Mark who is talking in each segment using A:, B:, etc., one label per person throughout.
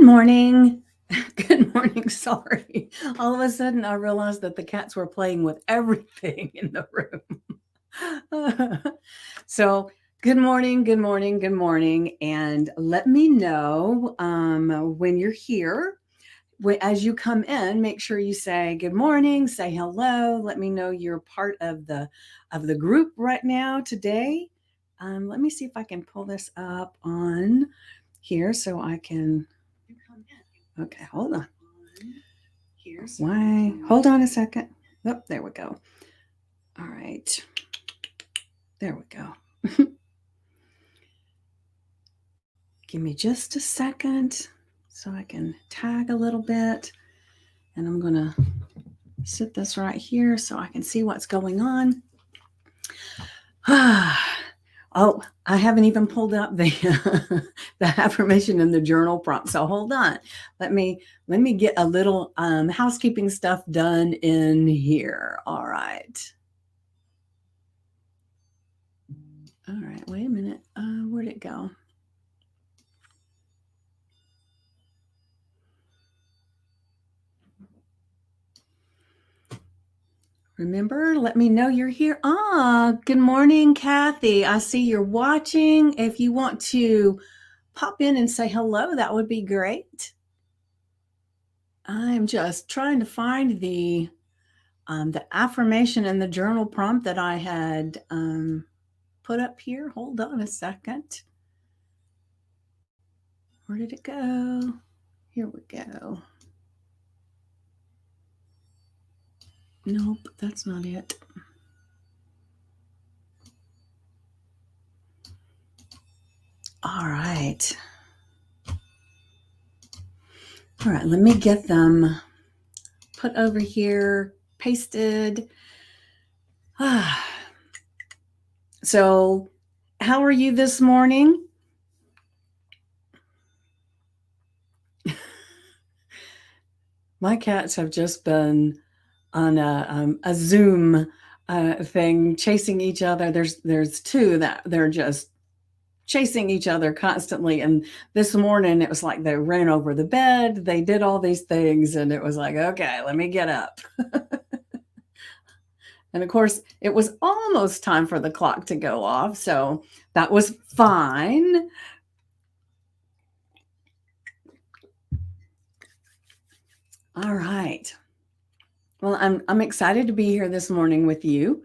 A: Good morning. Good morning. Sorry. All of a sudden, I realized that the cats were playing with everything in the room. So, good morning, good morning, good morning. And let me know when you're here. As you come in, make sure you say good morning, say hello. Let me know you're part of the group right now today. Let me see if I can pull this up on here so I can. Okay, hold on. Why? Hold on a second. Oh, there we go. All right. There we go. Give me just a second so I can tag a little bit. And I'm going to sit this right here so I can see what's going on. Oh, I haven't even pulled up the the affirmation in the journal prompt. So hold on. Let me get a little housekeeping stuff done in here. All right. All right. Wait a minute. Where'd it go? Remember, let me know you're here. Good morning, Kathy. I see you're watching. If you want to pop in and say hello, that would be great. I'm just trying to find the affirmation and the journal prompt that I had put up here. Hold on a second. Where did it go? Here we go. Nope, that's not it. All right. All right, let me get them put over here, pasted. So, how are you this morning? My cats have just been on a Zoom thing, chasing each other. There's two that they're just chasing each other constantly. And this morning it was like they ran over the bed, they did all these things, and it was like, okay, let me get up. And of course, it was almost time for the clock to go off, so that was fine. All right. Well, I'm excited to be here this morning with you.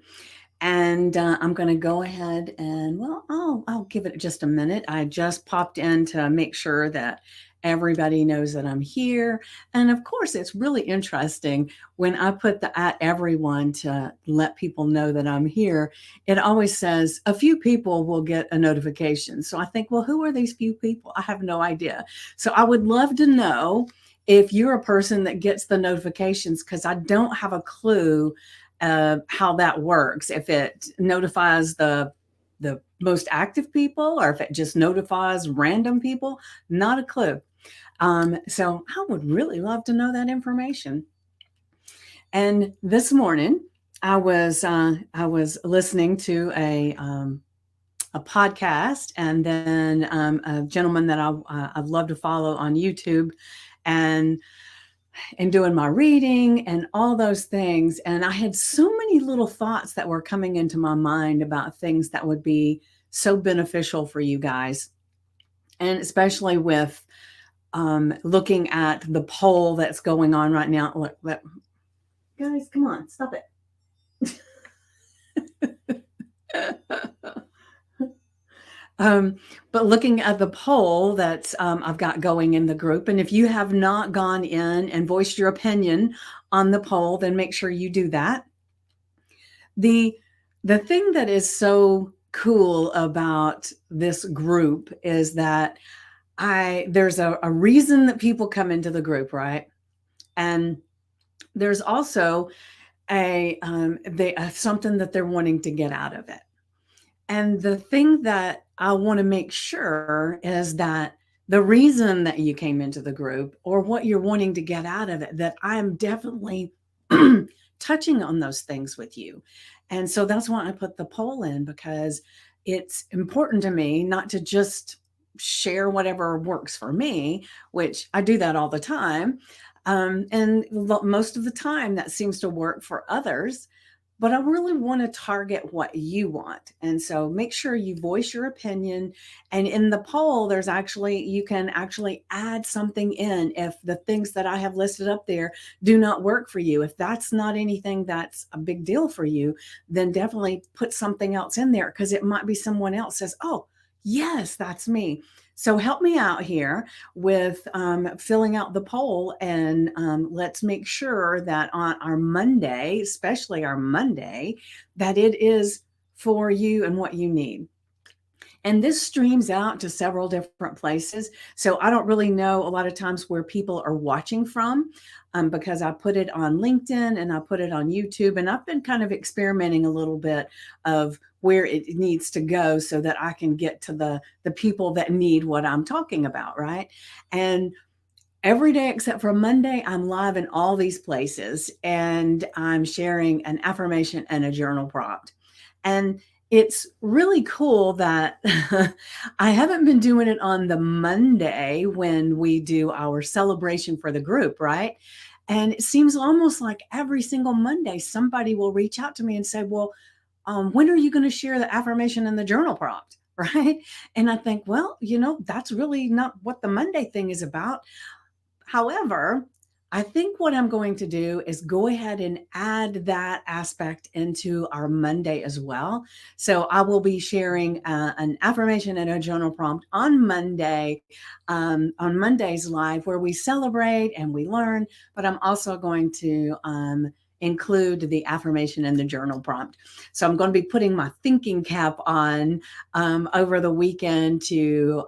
A: And I'm going to go ahead and, well, I'll give it just a minute. I just popped in to make sure that everybody knows that I'm here. And of course, it's really interesting when I put the at everyone to let people know that I'm here. It always says a few people will get a notification. So I think, well, who are these few people? I have no idea. So I would love to know if you're a person that gets the notifications, because I don't have a clue how that works. If it notifies the most active people, or if it just notifies random people, not a clue. So I would really love to know that information. And this morning, I was listening to a podcast, and then a gentleman that I've loved to follow on YouTube, and doing my reading and all those things. And I had so many little thoughts that were coming into my mind about things that would be so beneficial for you guys. And especially with looking at the poll that's going on right now. Look, guys, come on, stop it. But looking at the poll that I've got going in the group, and if you have not gone in and voiced your opinion on the poll, then make sure you do that. The thing that is so cool about this group is that there's a reason that people come into the group, right? And there's also something that they're wanting to get out of it. And the thing that I want to make sure is that the reason that you came into the group, or what you're wanting to get out of it, that I am definitely touching on those things with you. And so that's why I put the poll in, because it's important to me not to just share whatever works for me, which I do that all the time. And most of the time that seems to work for others, but I really want to target what you want. And so make sure you voice your opinion. And in the poll, you can actually add something in if the things that I have listed up there do not work for you. If that's not anything that's a big deal for you, then definitely put something else in there, because it might be someone else says, oh, yes, that's me. So help me out here with filling out the poll, and let's make sure that on our Monday, especially our Monday, that it is for you and what you need. And this streams out to several different places. So I don't really know a lot of times where people are watching from, because I put it on LinkedIn and I put it on YouTube. And I've been kind of experimenting a little bit of where it needs to go so that I can get to the people that need what I'm talking about, right? And every day except for Monday, I'm live in all these places, and I'm sharing an affirmation and a journal prompt. And it's really cool that I haven't been doing it on the Monday when we do our celebration for the group, right? And it seems almost like every single Monday, somebody will reach out to me and say, well, when are you going to share the affirmation and the journal prompt? Right. And I think, well, that's really not what the Monday thing is about. However, I think what I'm going to do is go ahead and add that aspect into our Monday as well. So I will be sharing an affirmation and a journal prompt on Monday's live, where we celebrate and we learn, but I'm also going to include the affirmation and the journal prompt. So I'm going to be putting my thinking cap on over the weekend to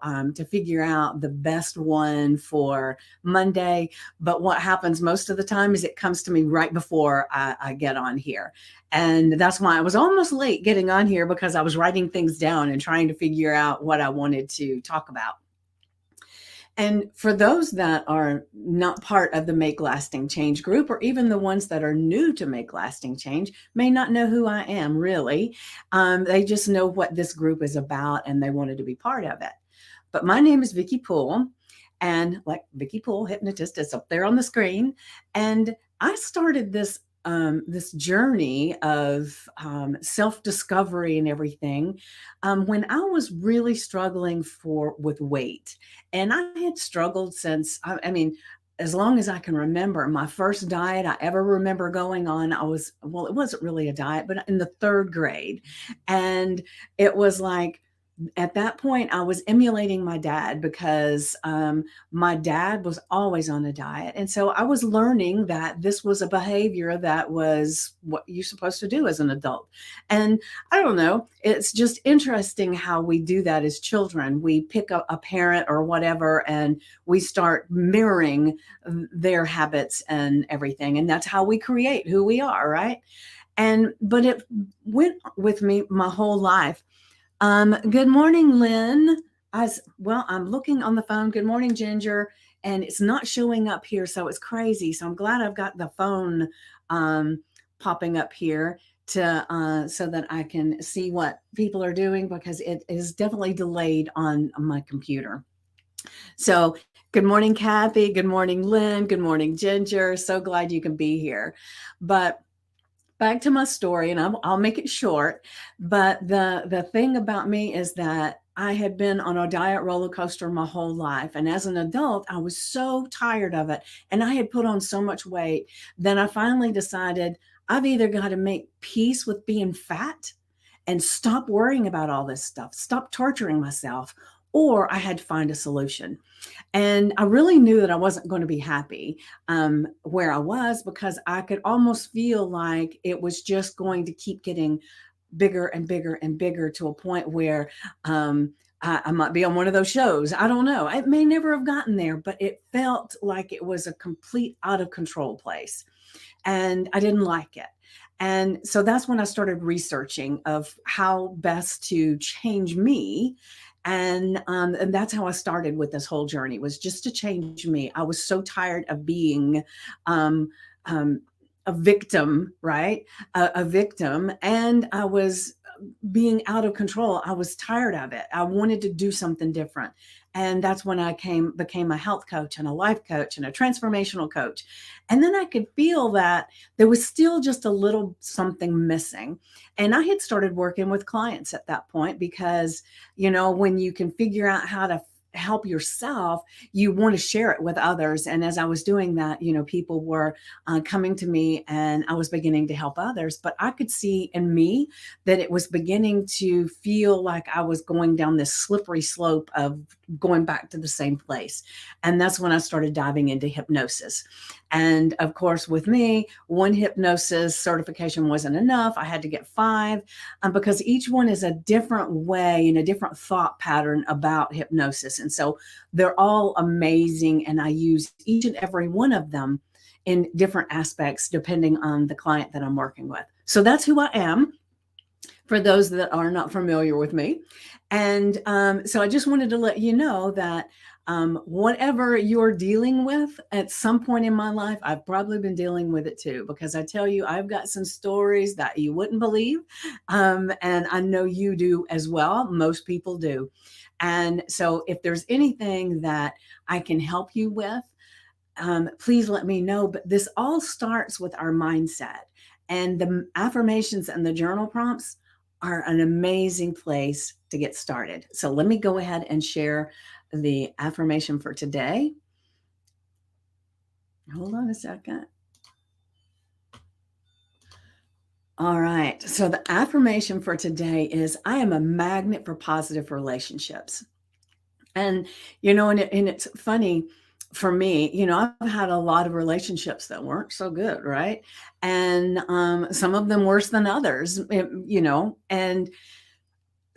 A: figure out the best one for Monday. But what happens most of the time is it comes to me right before I get on here. And that's why I was almost late getting on here, because I was writing things down and trying to figure out what I wanted to talk about. And for those that are not part of the Make Lasting Change group, or even the ones that are new to Make Lasting Change, may not know who I am really. They just know what this group is about and they wanted to be part of it. But my name is Vicki Poole, and like Vicki Poole, hypnotist, is up there on the screen. And I started this journey of self-discovery and everything when I was really struggling with weight. And I had struggled since, I mean, as long as I can remember. My first diet I ever remember going on, it wasn't really a diet, but in the third grade. And it was like, at that point, I was emulating my dad, because my dad was always on a diet. And so I was learning that this was a behavior that was what you're supposed to do as an adult. And I don't know, it's just interesting how we do that as children. We pick a parent or whatever, and we start mirroring their habits and everything. And that's how we create who we are, right? But it went with me my whole life. Good morning, Lynn. I'm looking on the phone. Good morning, Ginger. And it's not showing up here, so it's crazy. So I'm glad I've got the phone popping up here so that I can see what people are doing, because it is definitely delayed on my computer. So good morning, Kathy. Good morning, Lynn. Good morning, Ginger. So glad you can be here. But back to my story, and I'll make it short. But the thing about me is that I had been on a diet roller coaster my whole life. And as an adult, I was so tired of it. And I had put on so much weight. Then I finally decided I've either got to make peace with being fat and stop worrying about all this stuff, stop torturing myself, or I had to find a solution. And I really knew that I wasn't going to be happy where I was, because I could almost feel like it was just going to keep getting bigger and bigger and bigger, to a point where I might be on one of those shows. I don't know. It may never have gotten there, but it felt like it was a complete out of control place. And I didn't like it. And so that's when I started researching of how best to change me. And that's how I started with this whole journey, was just to change me. I was so tired of being a victim, right? A victim. And I was being out of control. I was tired of it. I wanted to do something different. And that's when I became a health coach and a life coach and a transformational coach. And then I could feel that there was still just a little something missing. And I had started working with clients at that point because, when you can figure out how to help yourself, you want to share it with others. And as I was doing that, people were coming to me and I was beginning to help others. But I could see in me that it was beginning to feel like I was going down this slippery slope of going back to the same place. And that's when I started diving into hypnosis. And of course, with me, one hypnosis certification wasn't enough. I had to get 5 because each one is a different way and a different thought pattern about hypnosis. And so they're all amazing. And I use each and every one of them in different aspects depending on the client that I'm working with. So that's who I am, for those that are not familiar with me. And so I just wanted to let you know that whatever you're dealing with at some point in my life, I've probably been dealing with it too, because I tell you, I've got some stories that you wouldn't believe. And I know you do as well. Most people do. And so if there's anything that I can help you with, please let me know. But this all starts with our mindset, and the affirmations and the journal prompts are an amazing place to get started. So let me go ahead and share the affirmation for today. Hold on a second. All right. So the affirmation for today is, I am a magnet for positive relationships. And, and it's funny for me, I've had a lot of relationships that weren't so good, right? And some of them worse than others, and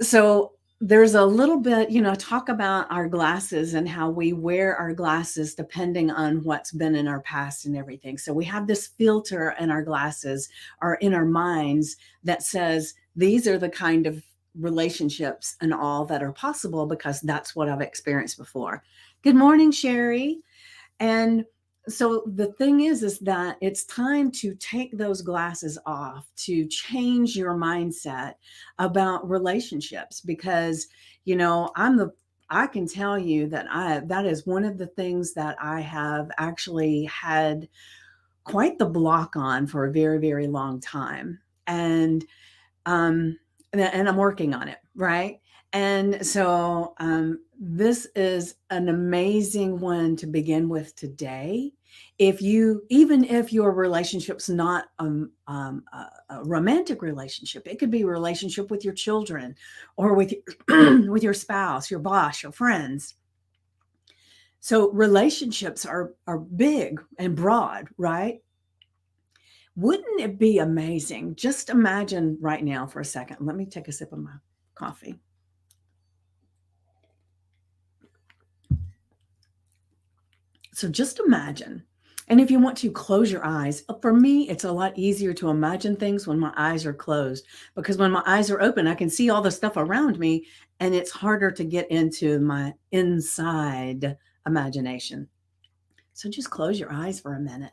A: so there's a little bit, talk about our glasses and how we wear our glasses depending on what's been in our past and everything. So we have this filter in our glasses or in our minds that says, these are the kind of relationships and all that are possible because that's what I've experienced before. Good morning, Sherry. And so the thing is that it's time to take those glasses off, to change your mindset about relationships, because, I can tell you that that is one of the things that I have actually had quite the block on for a very, very long time. Um, and I'm working on it, right? And so this is an amazing one to begin with today. Even if your relationship's not a romantic relationship, it could be a relationship with your children or with with your spouse, your boss, your friends. So relationships are big and broad, right? Wouldn't it be amazing? Just imagine right now for a second. Let me take a sip of my coffee. So just imagine. And if you want to, close your eyes. For me, it's a lot easier to imagine things when my eyes are closed, because when my eyes are open, I can see all the stuff around me, and it's harder to get into my inside imagination. So just close your eyes for a minute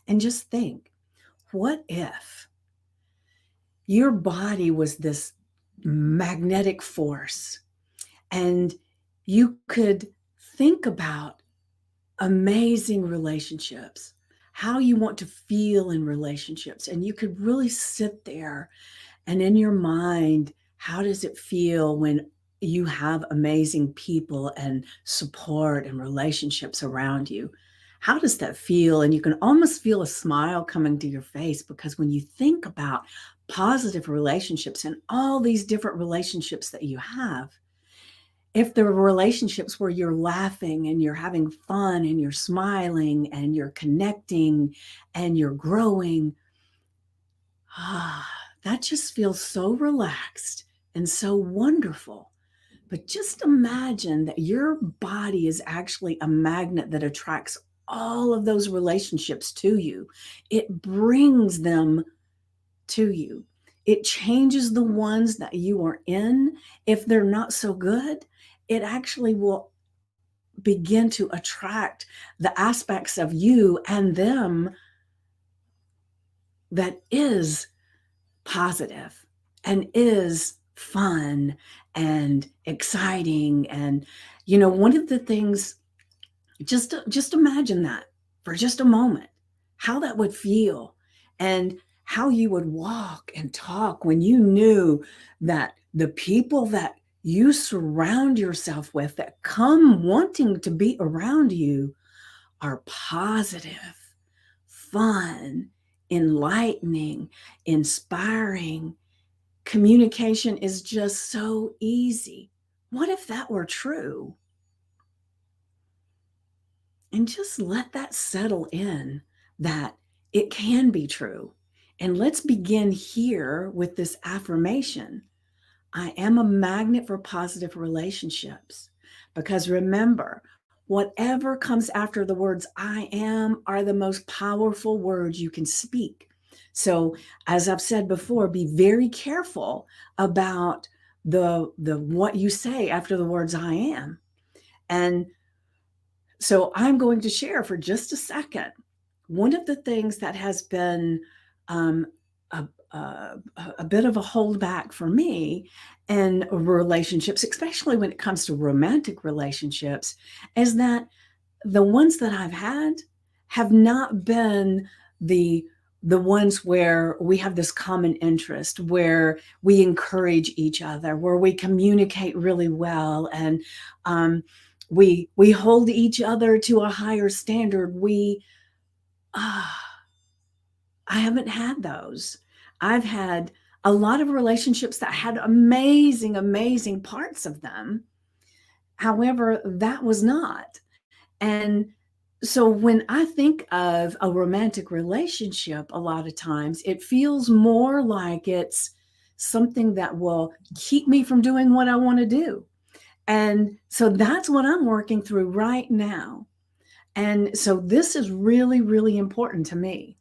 A: and just think, what if your body was this magnetic force and you could think about amazing relationships, how you want to feel in relationships, and you could really sit there and in your mind, how does it feel when you have amazing people and support and relationships around you? How does that feel? And you can almost feel a smile coming to your face, because when you think about positive relationships and all these different relationships that you have, if there are relationships where you're laughing and you're having fun and you're smiling and you're connecting and you're growing, that just feels so relaxed and so wonderful. But just imagine that your body is actually a magnet that attracts all of those relationships to you. It brings them to you. It changes the ones that you are in. If they're not so good, it actually will begin to attract the aspects of you and them that is positive and is fun and exciting. And, one of the things, just imagine that for just a moment, how that would feel, and how you would walk and talk when you knew that the people that you surround yourself with that come wanting to be around you are positive, fun, enlightening, inspiring. Communication is just so easy. What if that were true? And just let that settle in, that it can be true. And let's begin here with this affirmation. I am a magnet for positive relationships. Because remember, whatever comes after the words I am are the most powerful words you can speak. So, as I've said before, be very careful about the what you say after the words I am. And so I'm going to share for just a second. One of the things that has been um, a, a, a bit of a holdback for me in relationships, especially when it comes to romantic relationships, is that the ones that I've had have not been the the ones where we have this common interest, where we encourage each other, where we communicate really well, and we hold each other to a higher standard. We I haven't had those. I've had a lot of relationships that had amazing, amazing parts of them. However, that was not. And so when I think of a romantic relationship, a lot of times it feels more like it's something that will keep me from doing what I want to do. And so that's what I'm working through right now. And so this is really, really important to me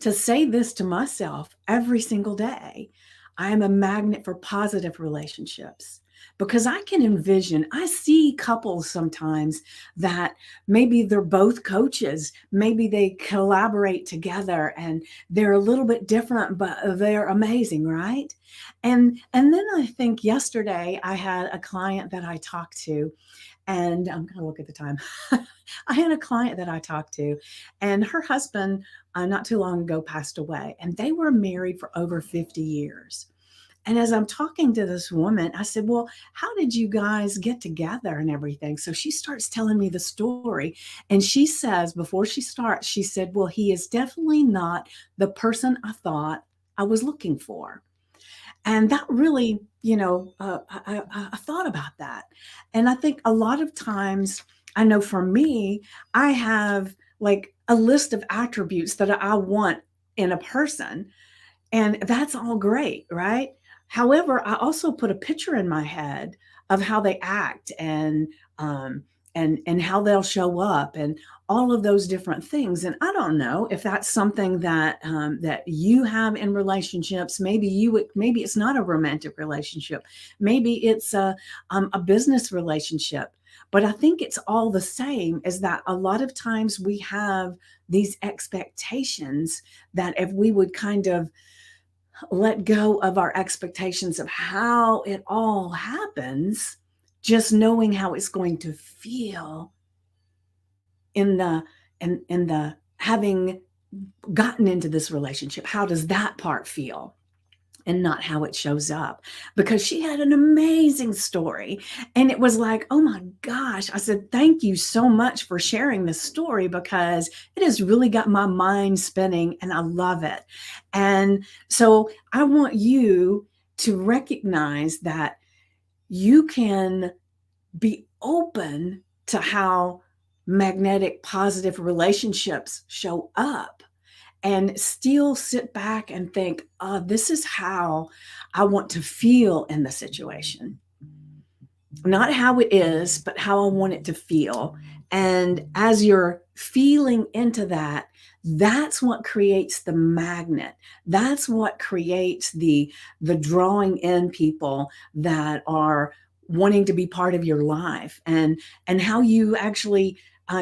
A: to say this to myself every single day. I am a magnet for positive relationships, because I can envision, I see couples sometimes that maybe they're both coaches, maybe they collaborate together and they're a little bit different, but they're amazing, right? And then I think yesterday I had a client that I talked to, and I'm going to look at the time. I had a client that I talked to, and her husband, not too long ago, passed away, and they were married for over 50 years. And as I'm talking to this woman, I said, well, how did you guys get together and everything? So she starts telling me the story. And she says, before she starts, she said, well, he is definitely not the person I thought I was looking for. And that really, I thought about that. And I think a lot of times, I know for me, I have like a list of attributes that I want in a person, and that's all great, right? However, I also put a picture in my head of how they act, um, and how they'll show up, and all of those different things. And I don't know if that's something that that you have in relationships. Maybe it's not a romantic relationship. Maybe it's a business relationship. But I think it's all the same, is that a lot of times we have these expectations that if we would kind of let go of our expectations of how it all happens, just knowing how it's going to feel in the having gotten into this relationship. How does that part feel? And not how it shows up, because she had an amazing story. And it was like, oh my gosh, I said, thank you so much for sharing this story, because it has really got my mind spinning and I love it. And so I want you to recognize that you can be open to how magnetic positive relationships show up, and still sit back and think, this is how I want to feel in the situation. Not how it is, but how I want it to feel. And as you're feeling into that, that's what creates the magnet. That's what creates the drawing in people that are wanting to be part of your life, and how you actually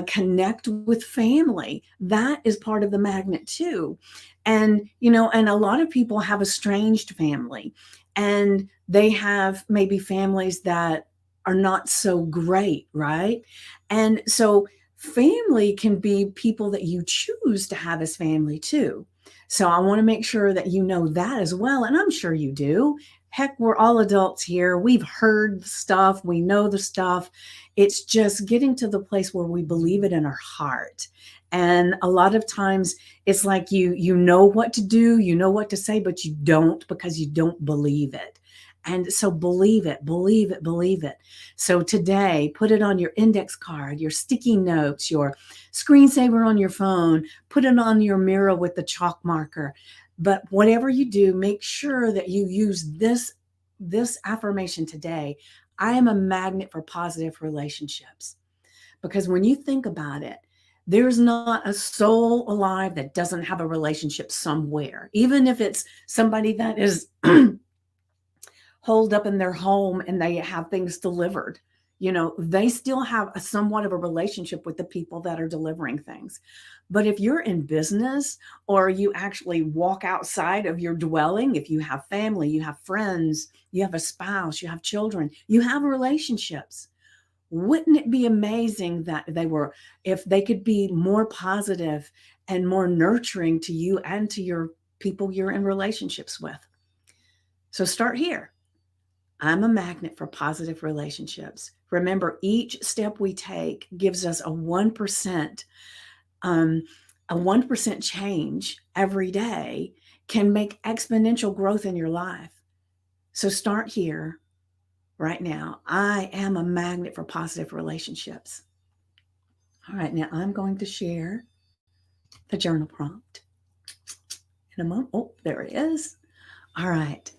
A: connect with family. That is part of the magnet too. And, and a lot of people have estranged family, and they have maybe families that are not so great, right? And so family can be people that you choose to have as family too. So I want to make sure that you know that as well. And I'm sure you do. Heck, we're all adults here. We've heard the stuff, we know the stuff. It's just getting to the place where we believe it in our heart. And a lot of times it's like you know what to do, you know what to say, but you don't, because you don't believe it. And so believe it, believe it, believe it. So today, put it on your index card, your sticky notes, your screensaver on your phone, put it on your mirror with the chalk marker. But whatever you do, make sure that you use this affirmation today. I am a magnet for positive relationships. Because when you think about it, there's not a soul alive that doesn't have a relationship somewhere, even if it's somebody that is holed up in their home and they have things delivered. They still have a somewhat of a relationship with the people that are delivering things. But if you're in business, or you actually walk outside of your dwelling, if you have family, you have friends, you have a spouse, you have children, you have relationships. Wouldn't it be amazing that if they could be more positive and more nurturing to you and to your people you're in relationships with? So start here. I'm a magnet for positive relationships. Remember, each step we take gives us a 1%, a 1% change every day can make exponential growth in your life. So start here right now. I am a magnet for positive relationships. All right, now I'm going to share the journal prompt in a moment. Oh, there it is. All right.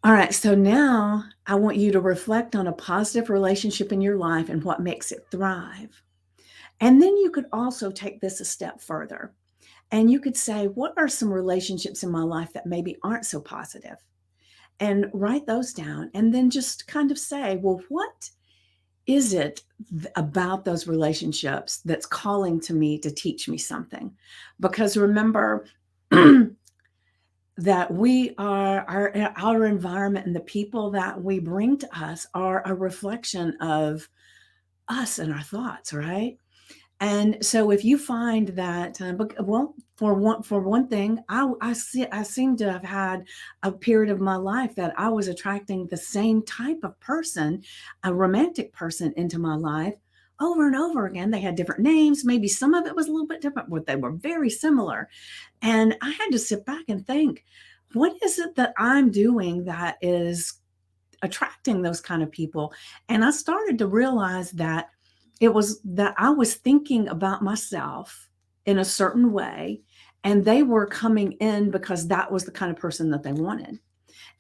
A: All right, so now I want you to reflect on a positive relationship in your life and what makes it thrive. And then you could also take this a step further, and you could say, what are some relationships in my life that maybe aren't so positive? And write those down, and then just kind of say, well, what is it about those relationships that's calling to me to teach me something? Because remember, that we are our environment, and the people that we bring to us are a reflection of us and our thoughts, right? And so if you find that, well, for one thing, I seem to have had a period of my life that I was attracting the same type of person, a romantic person, into my life over and over again. They had different names. Maybe some of it was a little bit different, but they were very similar. And I had to sit back and think, what is it that I'm doing that is attracting those kind of people? And I started to realize that it was that I was thinking about myself in a certain way, and they were coming in because that was the kind of person that they wanted.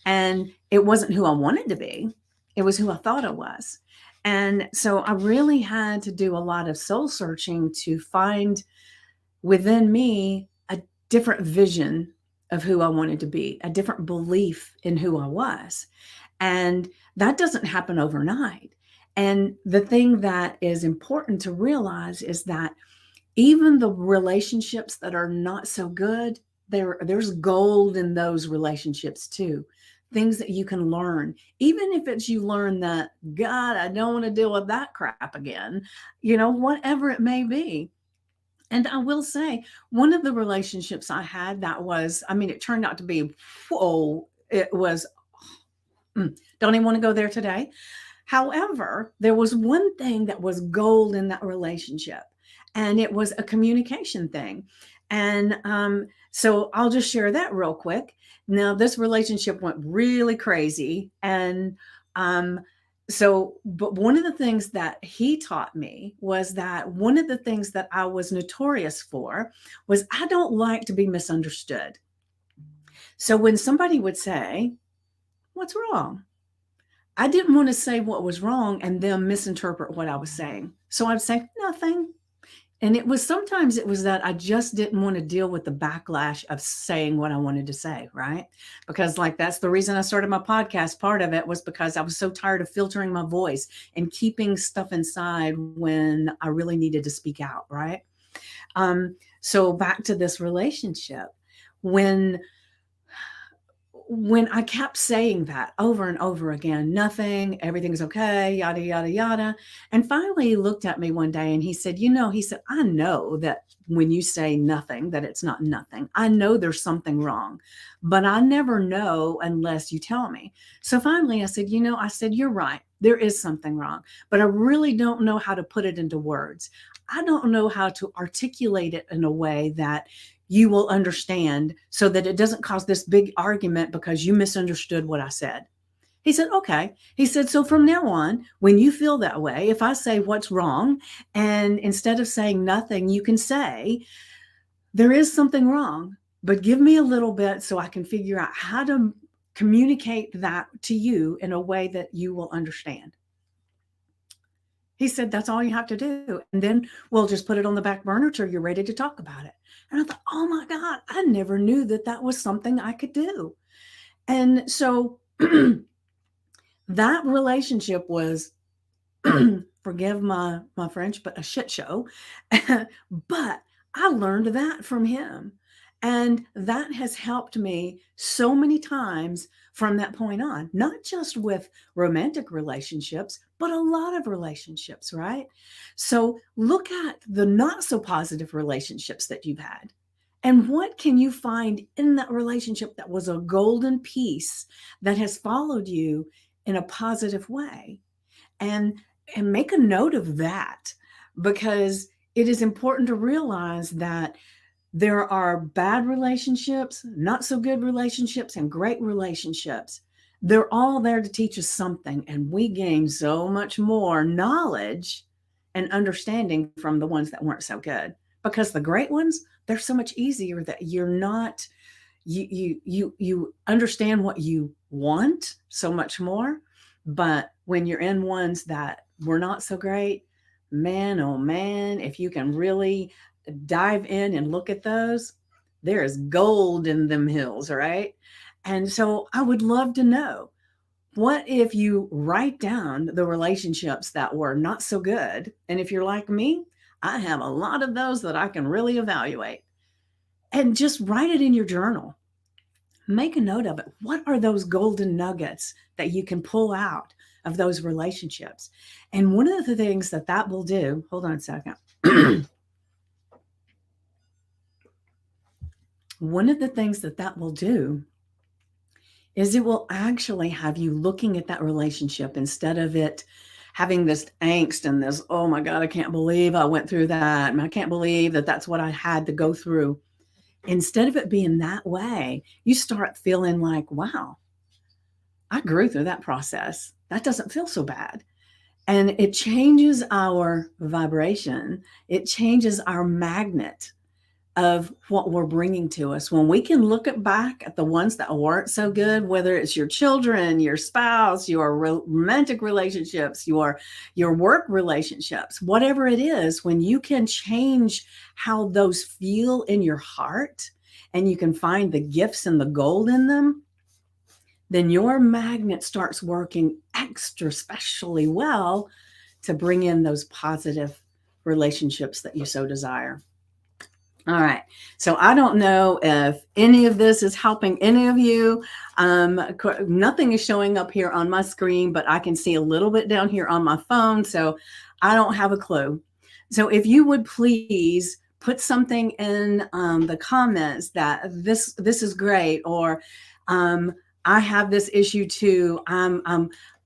A: And it wasn't who I wanted to be, it was who I thought I was. And so I really had to do a lot of soul searching to find within me a different vision of who I wanted to be, a different belief in who I was. And that doesn't happen overnight. And the thing that is important to realize is that even the relationships that are not so good, there's gold in those relationships too. Things that you can learn, even if it's you learn that, God, I don't want to deal with that crap again, whatever it may be. And I will say, one of the relationships I had that was, I mean, it turned out to be, whoa, it was, don't even want to go there today. However, there was one thing that was gold in that relationship, and it was a communication thing. And so I'll just share that real quick. Now, this relationship went really crazy. And but one of the things that he taught me was that one of the things that I was notorious for was I don't like to be misunderstood. So when somebody would say, "What's wrong?" I didn't want to say what was wrong and them misinterpret what I was saying. So I'd say, "Nothing." And sometimes it was that I just didn't want to deal with the backlash of saying what I wanted to say, right? Because that's the reason I started my podcast. Part of it was because I was so tired of filtering my voice and keeping stuff inside when I really needed to speak out, right? So back to this relationship. when when I kept saying that over and over again, nothing, everything's okay, yada, yada, yada. And finally, he looked at me one day and he said, he said, I know that when you say nothing, that it's not nothing. I know there's something wrong, but I never know unless you tell me. So finally, I said, I said, you're right. There is something wrong, but I really don't know how to put it into words. I don't know how to articulate it in a way that you will understand so that it doesn't cause this big argument because you misunderstood what I said. He said, okay. He said, so from now on, when you feel that way, if I say what's wrong, and instead of saying nothing, you can say, there is something wrong, but give me a little bit so I can figure out how to communicate that to you in a way that you will understand. He said, that's all you have to do. And then we'll just put it on the back burner till you're ready to talk about it. And I thought, oh my God, I never knew that that was something I could do. And so that relationship was, forgive my French, but a shit show. But I learned that from him. And that has helped me so many times from that point on, not just with romantic relationships, but a lot of relationships, right? So look at the not so positive relationships that you've had. And what can you find in that relationship that was a golden piece that has followed you in a positive way? And make a note of that, because it is important to realize that there are bad relationships, not so good relationships, and great relationships. They're all there to teach us something, and we gain so much more knowledge and understanding from the ones that weren't so good. Because the great ones, they're so much easier that you're not you understand what you want so much more. But when you're in ones that were not so great, man, oh man, if you can really dive in and look at those, there is gold in them hills, right? And so I would love to know, what if you write down the relationships that were not so good? And if you're like me, I have a lot of those that I can really evaluate. And just write it in your journal. Make a note of it. What are those golden nuggets that you can pull out of those relationships? And one of the things that that will do, hold on a second. One of the things that that will do is it will actually have you looking at that relationship instead of it having this angst and this, oh my God, I can't believe I went through that. And I can't believe that that's what I had to go through. Instead of it being that way, you start feeling like, wow, I grew through that process. That doesn't feel so bad. And it changes our vibration. It changes our magnet of what we're bringing to us. When we can look back at the ones that weren't so good, whether it's your children, your spouse, your romantic relationships, your work relationships, whatever it is, when you can change how those feel in your heart and you can find the gifts and the gold in them, then your magnet starts working extra specially well to bring in those positive relationships that you so desire. All right. So I don't know if any of this is helping any of you. Nothing is showing up here on my screen, but I can see a little bit down here on my phone. So I don't have a clue. So if you would please put something in the comments that this is great, or I have this issue too.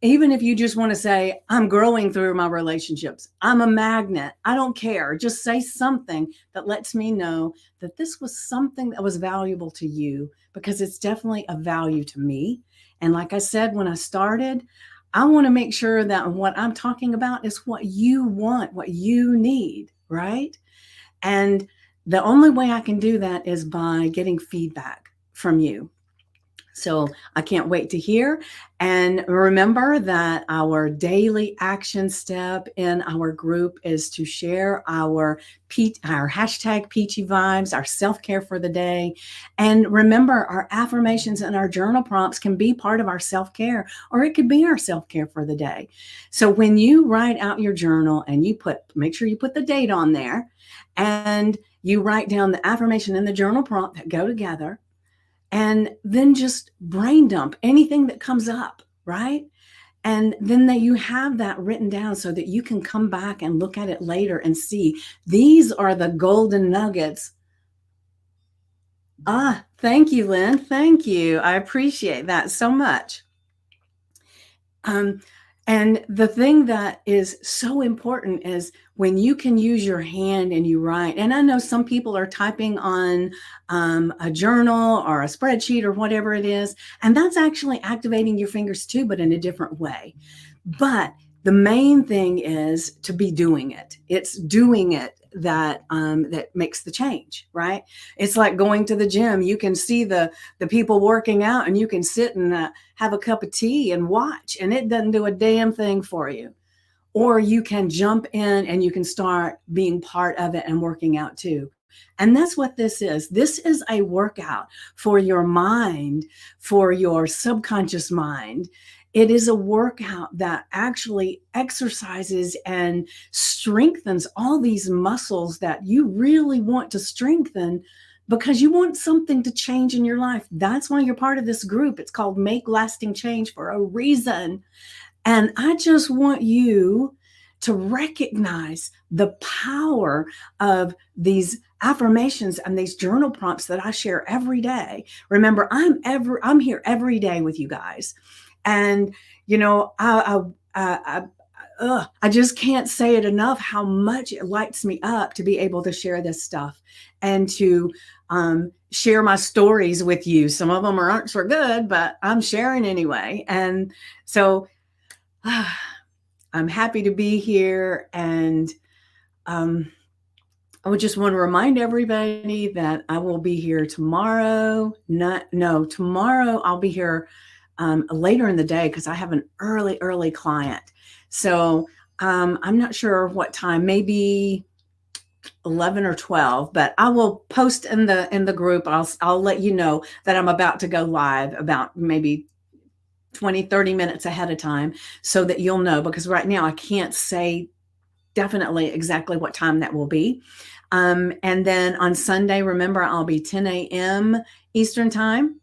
A: Even if you just want to say, I'm growing through my relationships, I'm a magnet, I don't care. Just say something that lets me know that this was something that was valuable to you, because it's definitely a value to me. And like I said, when I started, I want to make sure that what I'm talking about is what you want, what you need, right? And the only way I can do that is by getting feedback from you. So I can't wait to hear. And remember that our daily action step in our group is to share our hashtag Peachy Vibes, our self-care for the day. And remember, our affirmations and our journal prompts can be part of our self-care, or it could be our self-care for the day. So when you write out your journal and make sure you put the date on there, and you write down the affirmation and the journal prompt that go together, and then just brain dump anything that comes up, right? And then that you have that written down so that you can come back and look at it later and see these are the golden nuggets. Thank you, Lynn. Thank you. I appreciate that so much. Um, and the thing that is so important is when you can use your hand and you write. And I know some people are typing on a journal or a spreadsheet or whatever it is, and that's actually activating your fingers too, but in a different way. But the main thing is to be doing it. It's doing it that makes the change, right? It's like going to the gym. You can see the people working out, and you can sit and have a cup of tea and watch, and it doesn't do a damn thing for you. Or you can jump in and you can start being part of it and working out too. And that's what this is. This is a workout for your mind, for your subconscious mind. It is a workout that actually exercises and strengthens all these muscles that you really want to strengthen because you want something to change in your life. That's why you're part of this group. It's called Make Lasting Change for a reason. And I just want you to recognize the power of these affirmations and these journal prompts that I share every day. Remember, I'm here every day with you guys. And you know, I just can't say it enough how much it lights me up to be able to share this stuff and to share my stories with you. Some of them aren't so good, but I'm sharing anyway. And so I'm happy to be here. And I would just want to remind everybody that I will be here tomorrow. Tomorrow I'll be here later in the day because I have an early client. So I'm not sure what time, maybe 11 or 12, but I will post in the group. I'll let you know that I'm about to go live about maybe 20, 30 minutes ahead of time so that you'll know, because right now I can't say definitely exactly what time that will be. And then on Sunday, remember, I'll be 10 a.m. Eastern time.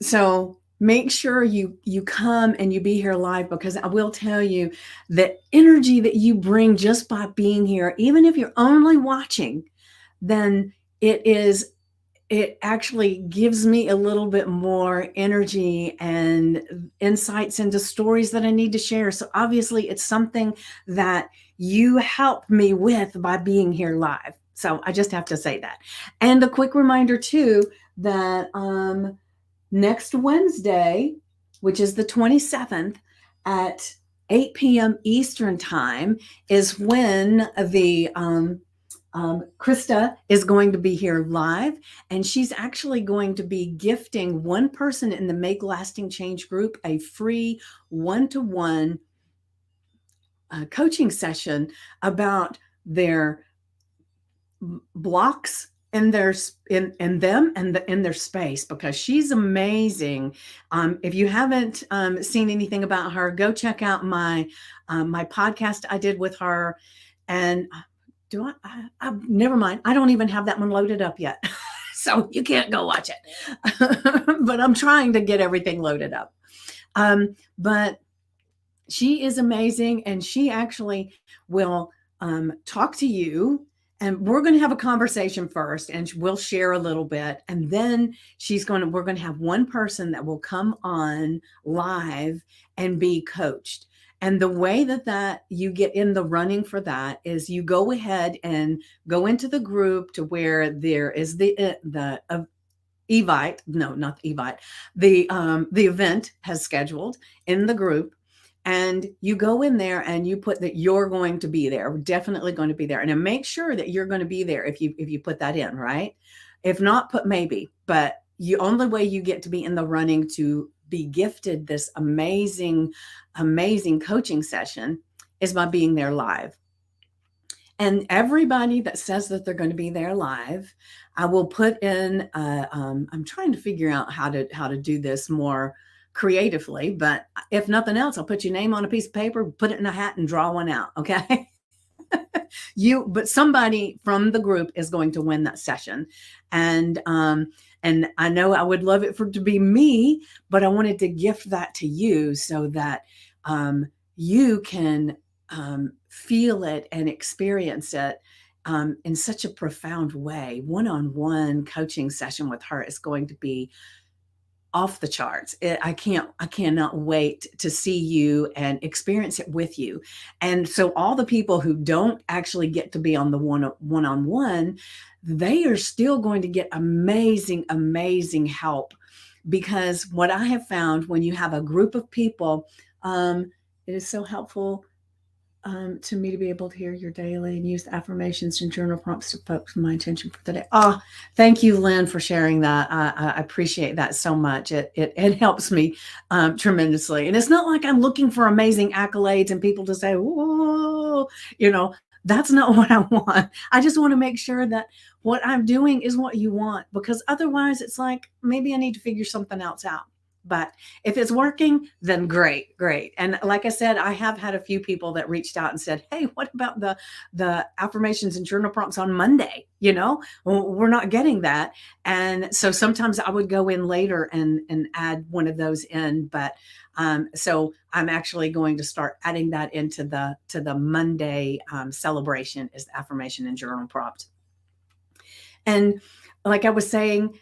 A: So make sure you come and you be here live, because I will tell you the energy that you bring just by being here, even if you're only watching, then it actually gives me a little bit more energy and insights into stories that I need to share. So obviously it's something that you help me with by being here live. So I just have to say that. And a quick reminder too, that next Wednesday, which is the 27th at 8 p.m. Eastern time, is when the Krista is going to be here live, and she's actually going to be gifting one person in the Make Lasting Change group a free one-to-one coaching session about their blocks in their in them and in their space, because she's amazing. If you haven't seen anything about her, go check out my my podcast I did with her. And never mind. I don't even have that one loaded up yet. So you can't go watch it. But I'm trying to get everything loaded up. But she is amazing. And she actually will talk to you. And we're going to have a conversation first, and we'll share a little bit. And then we're going to have one person that will come on live and be coached. And the way that you get in the running for that is you go ahead and go into the group to where there is the Evite, no, not the Evite, the event has scheduled in the group. And you go in there and you put that you're going to be there. We're definitely going to be there. And then make sure that you're going to be there if you put that in, right? If not, put maybe. But the only way you get to be in the running to be gifted this amazing coaching session is by being there live. And everybody that says that they're going to be there live, I will put in. I'm trying to figure out how to do this more creatively, but if nothing else, I'll put your name on a piece of paper, put it in a hat, and draw one out. Okay. But somebody from the group is going to win that session. And And I know I would love it for it to be me, but I wanted to gift that to you so that you can feel it and experience it in such a profound way. One-on-one coaching session with her is going to be off the charts. I cannot wait to see you and experience it with you. And so all the people who don't actually get to be on the one-on-one, they are still going to get amazing, amazing help. Because what I have found when you have a group of people, it is so helpful to me to be able to hear your daily and use affirmations and journal prompts to focus my attention for the day. Oh, thank you, Lynn, for sharing that. I appreciate that so much. It helps me tremendously. And it's not like I'm looking for amazing accolades and people to say, whoa, that's not what I want. I just want to make sure that what I'm doing is what you want, because otherwise it's like, maybe I need to figure something else out. But if it's working, then great, great. And like I said, I have had a few people that reached out and said, "Hey, what about the affirmations and journal prompts on Monday?" We're not getting that. And so sometimes I would go in later and add one of those in. But so I'm actually going to start adding that into the Monday celebration, is the affirmation and journal prompt. And like I was saying,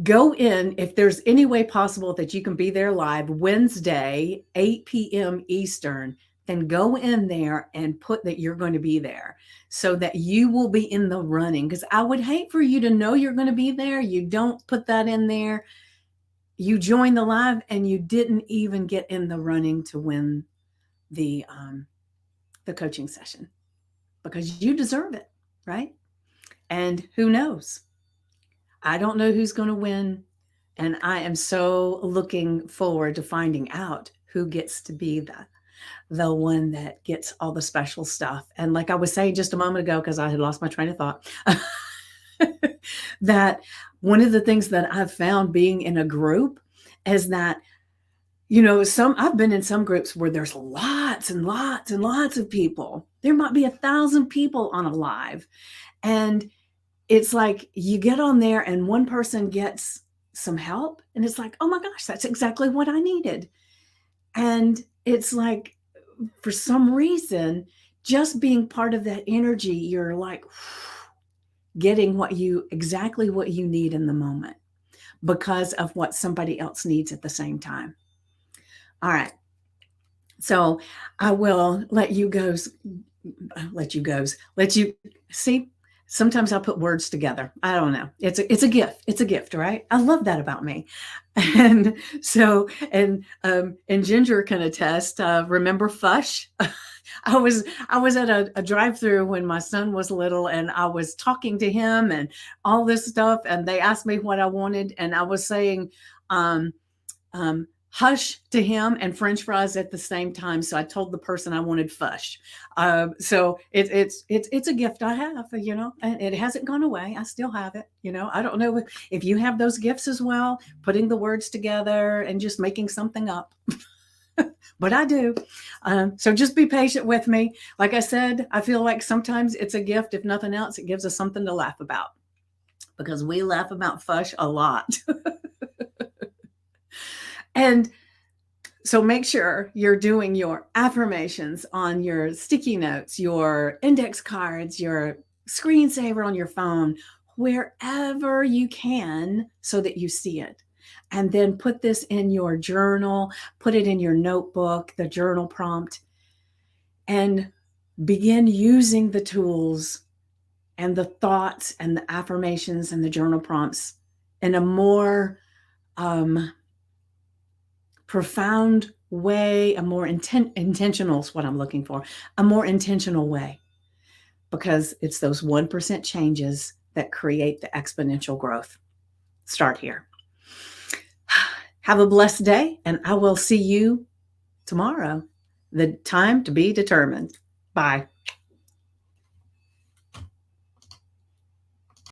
A: go in if there's any way possible that you can be there live Wednesday, 8 p.m. Eastern, then go in there and put that you're going to be there so that you will be in the running. Because I would hate for you to know you're going to be there. You don't put that in there. You join the live and you didn't even get in the running to win the coaching session, because you deserve it, right? And who knows? I don't know who's going to win. And I am so looking forward to finding out who gets to be the one that gets all the special stuff. And like I was saying just a moment ago, because I had lost my train of thought, that one of the things that I've found being in a group is that, I've been in some groups where there's lots and lots and lots of people. There might be 1,000 people on a live. And it's like you get on there and one person gets some help and it's like, oh my gosh, that's exactly what I needed. And it's like, for some reason, just being part of that energy, you're like getting exactly what you need in the moment because of what somebody else needs at the same time. All right. So I will let you see. Sometimes I'll put words together. I don't know. It's a gift. It's a gift, right? I love that about me. And so, and Ginger can attest. Remember Fush? I was at a drive-through when my son was little, and I was talking to him and all this stuff. And they asked me what I wanted, and I was saying, hush to him and French fries at the same time. So I told the person I wanted Fush. So it's a gift I have, and it hasn't gone away. I still have it. I don't know if you have those gifts as well, putting the words together and just making something up. But I do. So just be patient with me. Like I said, I feel like sometimes it's a gift. If nothing else, it gives us something to laugh about, because we laugh about Fush a lot. And so make sure you're doing your affirmations on your sticky notes, your index cards, your screensaver on your phone, wherever you can, so that you see it. And then put this in your journal, put it in your notebook, the journal prompt, and begin using the tools and the thoughts and the affirmations and the journal prompts in a more profound way, a more intentional is what I'm looking for, a more intentional way, because it's those 1% changes that create the exponential growth. Start here. Have a blessed day, and I will see you tomorrow. The time to be determined. Bye.